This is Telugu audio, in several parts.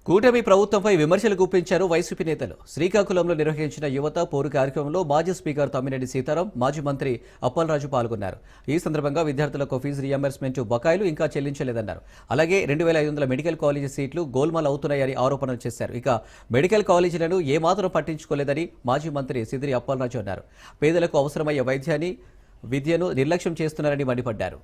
కూటమి ప్రభుత్వంపై విమర్శలు గుప్పించారు వైసీపీ నేతలు. శ్రీకాకుళంలో నిర్వహించిన యువత పోరు కార్యక్రమంలో మాజీ స్పీకర్ తమ్మినేని సీతారాం, మాజీ మంత్రి అప్పలరాజు పాల్గొన్నారు. ఈ సందర్భంగా విద్యార్థులకు ఫీజు రియంబర్స్మెంట్ బకాయిలు ఇంకా చెల్లించలేదన్నారు. అలాగే 2500 మెడికల్ కాలేజీ సీట్లు గోల్మాల్ అవుతున్నాయని ఆరోపణలు చేశారు. ఇక మెడికల్ కాలేజీలను ఏమాత్రం పట్టించుకోలేదని మాజీ మంత్రి సిదిరి అప్పలరాజు అన్నారు. పేదలకు అవసరమయ్యే వైద్యాన్ని, విద్యను నిర్లక్ష్యం చేస్తున్నారని మండిపడ్డారు.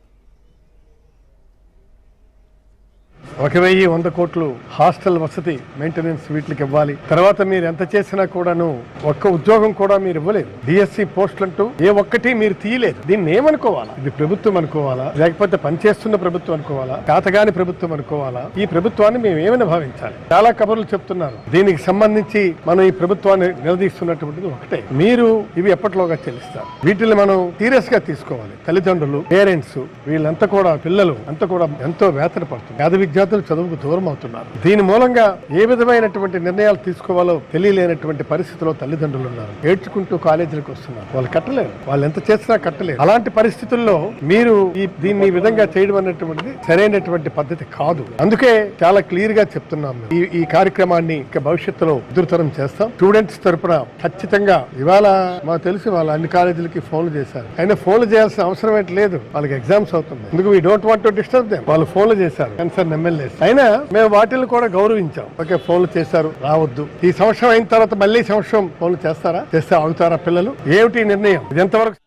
1,100 కోట్లు హాస్టల్ వసతి మెయింటెనెన్స్ వీటికి ఇవ్వాలి. తర్వాత మీరు ఎంత చేసినా కూడాను ఒక్క ఉద్యోగం కూడా మీరు ఇవ్వలేదు. డిఎస్సి పోస్టులు అంటూ ఏ ఒక్కటి మీరు తీయలేదు. దీన్ని ఏమనుకోవాలా? ఇది ప్రభుత్వం అనుకోవాలా, లేకపోతే పనిచేస్తున్న ప్రభుత్వం అనుకోవాలా, కాతగాని ప్రభుత్వం అనుకోవాలా? ఈ ప్రభుత్వాన్ని మేము ఏమని భావించాలి? చాలా కబుర్లు చెప్తున్నారు. దీనికి సంబంధించి మనం ఈ ప్రభుత్వాన్ని నిలదీస్తున్నటువంటిది ఒకటే, మీరు ఇవి ఎప్పటిలోగా చెల్లిస్తారు. వీటిని మనం సీరియస్ గా తీసుకోవాలి. తల్లిదండ్రులు, పేరెంట్స్, వీళ్ళంతా కూడా, పిల్లలు అంతా కూడా ఎంతో వేతన పడుతుంది. పేద విద్యార్థులు చదువుకు దూరం అవుతున్నారు. దీని మూలంగా ఏ విధమైనటువంటి నిర్ణయాలు తీసుకోవాలో తెలియలేనటువంటి పరిస్థితిలో తల్లిదండ్రులు ఉన్నారు. ఏడ్చుకుంటూ కాలేజీలకు వస్తున్నారు. వాళ్ళు కట్టలేరు. వాళ్ళు ఎంత చేసినా కట్టలేరు. అలాంటి పరిస్థితుల్లో మీరు దీన్ని ఈ విధంగా చేయడం అనేటువంటిది సరైనటువంటి పద్ధతి కాదు. అందుకే చాలా క్లియర్ గా చెప్తున్నాం. ఈ కార్యక్రమాన్ని ఇక భవిష్యత్తులో ఉధృతరం చేస్తాం. స్టూడెంట్స్ తరపున ఖచ్చితంగా ఇవాళ మాకు తెలిసి వాళ్ళు అన్ని కాలేజీలకి ఫోన్లు చేశారు. అయినా ఫోన్లు చేయాల్సిన అవసరం ఏంటి లేదు. వాళ్ళకి ఎగ్జామ్స్ అవుతుంది. ఎందుకు we don't want to disturb them. వాళ్ళు ఫోన్లు చేశారు కన్సర్న్ ఎమ్మెల్యే. అయినా మేము వాటిని కూడా గౌరవించాం. ఓకే, ఫోన్లు చేశారు, రావద్దు. ఈ సంవత్సరం అయిన తర్వాత మళ్ళీ సంవత్సరం ఫోన్లు చేస్తారా? చేస్తే ఆగుతారా పిల్లలు? ఏమిటి నిర్ణయం? ఇది ఎంతవరకు